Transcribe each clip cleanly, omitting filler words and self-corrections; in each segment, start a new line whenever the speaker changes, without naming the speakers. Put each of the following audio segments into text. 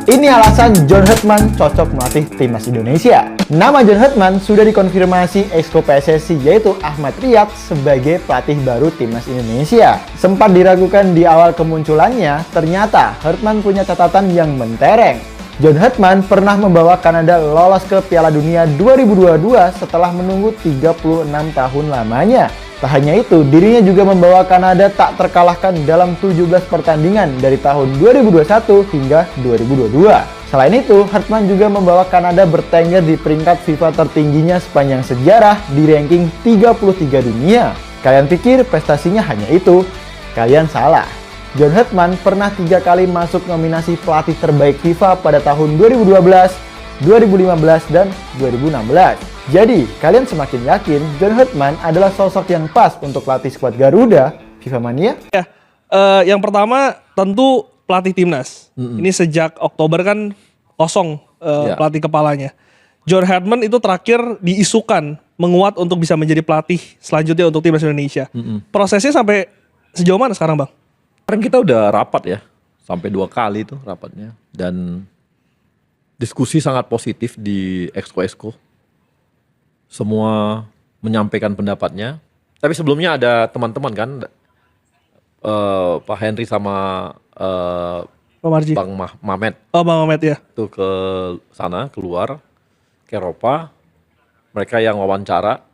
Ini alasan John Herdman cocok melatih timnas Indonesia. Nama John Herdman sudah dikonfirmasi Exco PSSI yaitu Ahmad Riyad sebagai pelatih baru timnas Indonesia. Sempat diragukan di awal kemunculannya, ternyata Herdman punya catatan yang mentereng. John Herdman pernah membawa Kanada lolos ke Piala Dunia 2022 setelah menunggu 36 tahun lamanya. Tak hanya itu, dirinya juga membawa Kanada tak terkalahkan dalam 17 pertandingan dari tahun 2021 hingga 2022. Selain itu, Herdman juga membawa Kanada bertengger di peringkat FIFA tertingginya sepanjang sejarah di ranking 33 dunia. Kalian pikir prestasinya hanya itu? Kalian salah. John Herdman pernah 3 kali masuk nominasi pelatih terbaik FIFA pada tahun 2012, 2015, dan 2016. Jadi, kalian semakin yakin John Herdman adalah sosok yang pas untuk pelatih skuad Garuda FIFA Mania?
Ya, yang pertama tentu pelatih timnas. Ini sejak Oktober kan kosong pelatih kepalanya. John Herdman itu terakhir diisukan menguat untuk bisa menjadi pelatih selanjutnya untuk timnas Indonesia. Prosesnya sampai sejauh mana sekarang, Bang?
Kemarin kita udah rapat ya, sampai 2 kali tuh rapatnya. Dan diskusi sangat positif di Exco. Semua menyampaikan pendapatnya. Tapi sebelumnya ada teman-teman kan, Pak Henry sama
Pak Marji.
Bang Mamet.
Oh, Bang Mamet ya.
Tuh ke sana, keluar, ke Eropa. Mereka yang wawancara.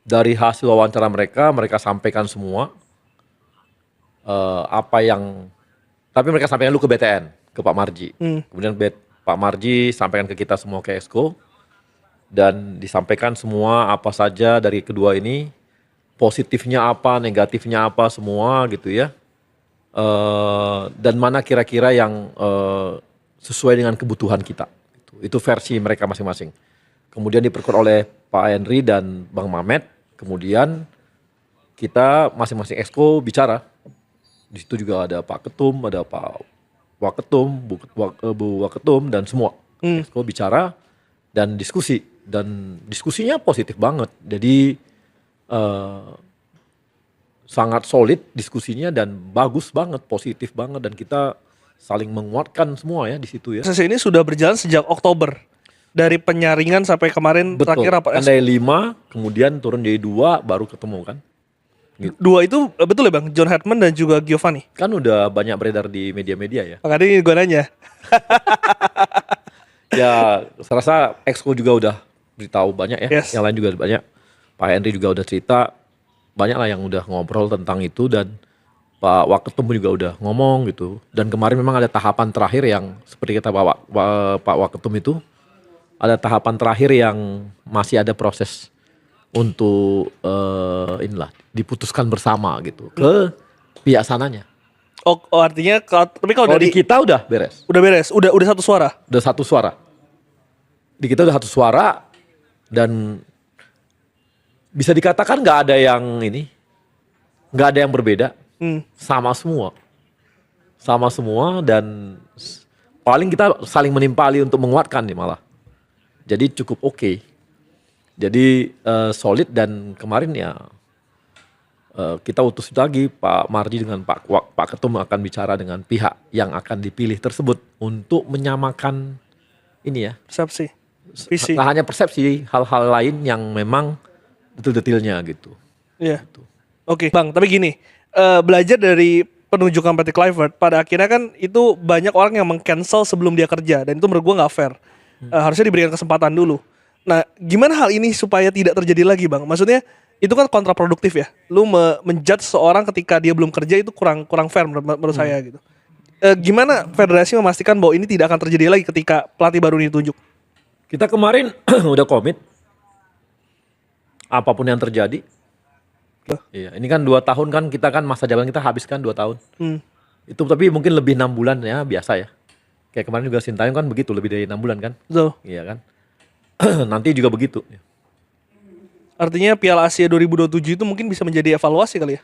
Dari hasil wawancara mereka sampaikan semua. Tapi mereka sampaikan dulu ke BTN, ke Pak Marji. Kemudian Pak Marji sampaikan ke kita semua ke Exco. Dan disampaikan semua apa saja dari kedua ini, positifnya apa, negatifnya apa, semua gitu ya. Dan mana kira-kira yang sesuai dengan kebutuhan kita. Itu versi mereka masing-masing. Kemudian diperkuat oleh Pak Henry dan Bang Mamet. Kemudian kita masing-masing Exco bicara. Di situ juga ada Pak Ketum, ada Pak Waketum, Bu Waketum, dan semua. Exco bicara dan diskusi. Dan diskusinya positif banget. Jadi sangat solid diskusinya dan bagus banget, positif banget. Dan kita saling menguatkan semua ya di situ ya.
Proses ini sudah berjalan sejak Oktober. Dari penyaringan sampai kemarin terakhir rapat.
Betul, dari 5, kemudian turun jadi 2, baru ketemu kan.
Gitu. 2 itu betul ya Bang? John Herdman dan juga Giovanni?
Kan udah banyak beredar di media-media ya.
Makanya ini gue nanya.
Ya, saya rasa Exco juga udah beritahu banyak ya.
Yes.
Yang lain juga banyak. Pak Henry juga udah cerita. Banyak lah yang udah ngobrol tentang itu. Dan Pak Waketum juga udah ngomong gitu. Dan kemarin memang ada tahapan terakhir yang seperti kata Pak Waketum itu. Ada tahapan terakhir yang masih ada proses untuk diputuskan bersama gitu. Ke pihak sananya.
Oh artinya tapi kalau
di kita udah beres.
Udah beres, udah satu suara.
Udah satu suara. Di kita udah satu suara dan bisa dikatakan nggak ada yang berbeda, sama semua dan paling kita saling menimpali untuk menguatkan nih malah. Jadi cukup oke. Jadi solid dan kemarin ya. Kita utus lagi Pak Marji dengan Pak Ketum akan bicara dengan pihak yang akan dipilih tersebut untuk menyamakan ini ya.
Persepsi, visi.
Nah, hanya persepsi, hal-hal lain yang memang detail-detailnya gitu.
Iya. Gitu. Oke, Bang. Tapi gini, belajar dari penunjukan Patrick Kluivert, pada akhirnya kan itu banyak orang yang meng-cancel sebelum dia kerja dan itu menurut gue nggak fair. Harusnya diberikan kesempatan dulu. Nah, gimana hal ini supaya tidak terjadi lagi, Bang? Maksudnya itu kan kontraproduktif ya. Lu menjudge seorang ketika dia belum kerja itu kurang fair menurut saya gitu. Gimana federasi memastikan bahwa ini tidak akan terjadi lagi ketika pelatih baru ini ditunjuk?
Kita kemarin udah komit apapun yang terjadi. Iya, ini kan 2 tahun kan kita kan masa jabatan kita habiskan 2 tahun. Itu tapi mungkin lebih 6 bulan ya biasa ya. Kayak kemarin juga Sintayong kan begitu lebih dari 6 bulan kan.
Betul.
Iya kan. Nanti juga begitu.
Artinya Piala Asia 2027 itu mungkin bisa menjadi evaluasi kali ya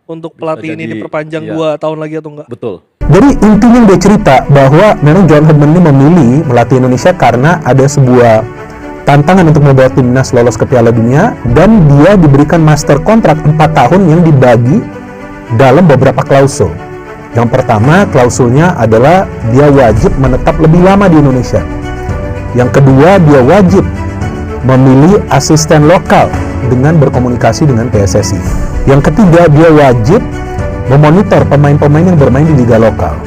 untuk pelatih ini diperpanjang 2 tahun lagi atau enggak?
Betul.
Jadi intinya dia cerita bahwa memang John Herdman ini memilih melatih Indonesia karena ada sebuah tantangan untuk membawa timnas lolos ke Piala Dunia dan dia diberikan master kontrak 4 tahun yang dibagi dalam beberapa klausul.
Yang pertama, klausulnya adalah dia wajib menetap lebih lama di Indonesia. Yang kedua, dia wajib memilih asisten lokal dengan berkomunikasi dengan PSSI. Yang ketiga, dia wajib memonitor pemain-pemain yang bermain di liga lokal.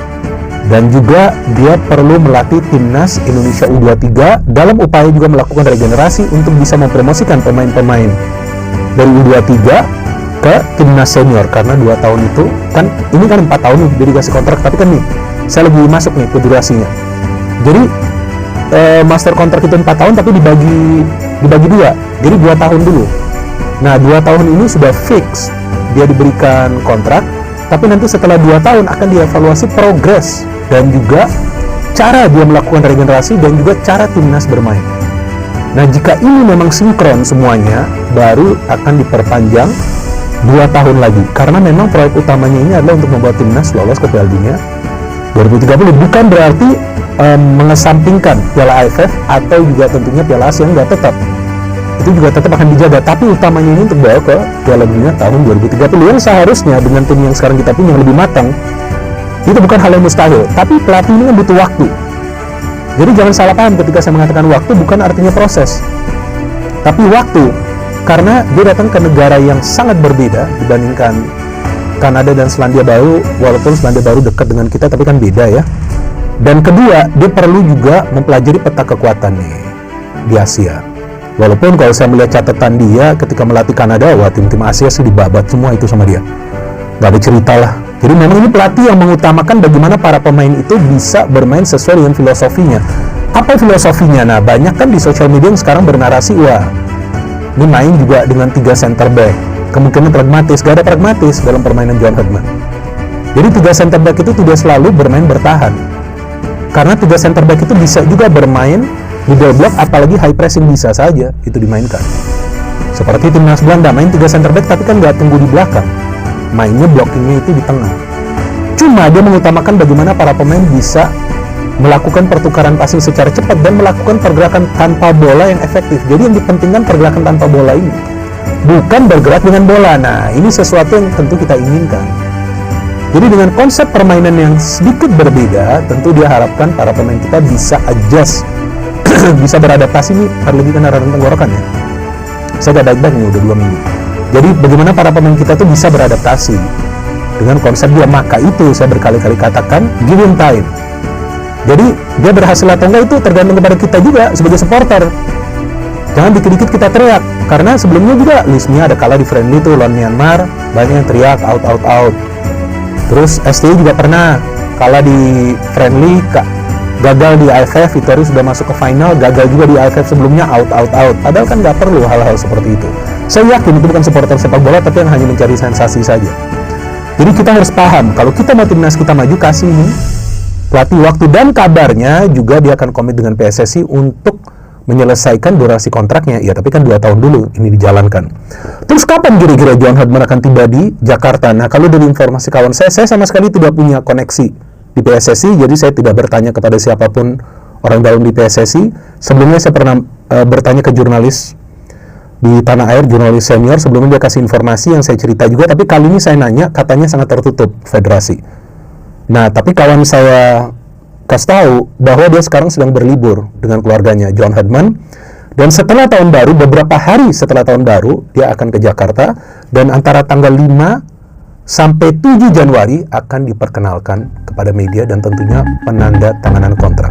Dan juga dia perlu melatih timnas Indonesia U23 dalam upaya juga melakukan regenerasi untuk bisa mempromosikan pemain-pemain dari U23 ke timnas senior, karena 2 tahun itu kan, ini kan 4 tahun nih dia dikasih kontrak, tapi kan nih saya lagi masuk nih ke durasinya. Jadi master kontrak itu 4 tahun tapi dibagi 2, jadi 2 tahun dulu. Nah 2 tahun ini sudah fix dia diberikan kontrak, tapi nanti setelah 2 tahun akan dievaluasi progres dan juga cara dia melakukan regenerasi dan juga cara timnas bermain. Nah jika ini memang sinkron semuanya, baru akan diperpanjang 2 tahun lagi, karena memang proyek utamanya ini adalah untuk membuat timnas lolos ke Piala Dunia 2030. Bukan berarti mengesampingkan Piala AFF atau juga tentunya Piala Asia, enggak, tetap itu juga tetap akan dijaga, tapi utamanya ini untuk bawa ke Piala Dunia tahun 2030 yang seharusnya dengan tim yang sekarang kita punya yang lebih matang, itu bukan hal yang mustahil. Tapi pelatih ini kan butuh waktu. Jadi jangan salah paham ketika saya mengatakan waktu bukan artinya proses, tapi waktu, karena dia datang ke negara yang sangat berbeda dibandingkan Kanada dan Selandia Baru. Walaupun Selandia Baru dekat dengan kita, tapi kan beda ya. Dan kedua, dia perlu juga mempelajari peta kekuatan nih di Asia. Walaupun kalau saya melihat catatan dia ketika melatih Kanada, wah tim-tim Asia sih dibabat semua itu sama dia, gak ada cerita lah. Jadi memang ini pelatih yang mengutamakan bagaimana para pemain itu bisa bermain sesuai dengan filosofinya. Apa filosofinya? Nah banyak kan di sosial media yang sekarang bernarasi, wah ini main juga dengan 3 center back, kemungkinan pragmatis. Gak ada pragmatis dalam permainan John Herdman. Jadi 3 center back itu tidak selalu bermain bertahan, karena 3 center back itu bisa juga bermain middle block, apalagi high pressing bisa saja itu dimainkan. Seperti timnas Belanda main 3 center back tapi kan nggak tunggu di belakang, mainnya blockingnya itu di tengah. Cuma dia mengutamakan bagaimana para pemain bisa melakukan pertukaran passing secara cepat dan melakukan pergerakan tanpa bola yang efektif. Jadi yang dipentingkan pergerakan tanpa bola ini, bukan bergerak dengan bola. Nah ini sesuatu yang tentu kita inginkan. Jadi dengan konsep permainan yang sedikit berbeda, tentu dia harapkan para pemain kita bisa adjust, bisa beradaptasi. Nih hari lagi kan radang tenggorokan ya, saya gak baik-baik nih udah 2 minggu. Jadi bagaimana para pemain kita tuh bisa beradaptasi dengan konsep dia. Maka itu saya berkali-kali katakan, give him time. Jadi dia berhasil atau enggak itu tergantung kepada kita juga sebagai supporter. Jangan dikit-dikit kita teriak, karena sebelumnya juga Lismia ada kalah di friendly tuh lawan Myanmar, banyak yang teriak out. Terus STI juga pernah kalah di friendly, gagal di AFF, Vitória sudah masuk ke final, gagal juga di AFF sebelumnya out. Padahal kan nggak perlu hal-hal seperti itu. Saya yakin itu bukan supporter sepak bola, tapi yang hanya mencari sensasi saja. Jadi kita harus paham, kalau kita mau timnas kita maju, kasih ini pelatih waktu, dan kabarnya juga dia akan komit dengan PSSI untuk menyelesaikan durasi kontraknya. Ya tapi kan 2 tahun dulu ini dijalankan. Terus kapan kira-kira John Herdman akan tiba di Jakarta? Nah kalau dari informasi kawan saya sama sekali tidak punya koneksi di PSSI, jadi saya tidak bertanya kepada siapapun orang dalam di PSSI. Sebelumnya saya pernah bertanya ke jurnalis di tanah air, jurnalis senior, sebelumnya dia kasih informasi yang saya cerita juga, tapi kali ini saya nanya, katanya sangat tertutup federasi. Nah tapi kawan saya kasih tahu bahwa dia sekarang sedang berlibur dengan keluarganya, John Herdman, dan setelah tahun baru, beberapa hari setelah tahun baru dia akan ke Jakarta, dan antara tanggal 5 sampai 7 Januari akan diperkenalkan kepada media dan tentunya penanda tanganan kontrak.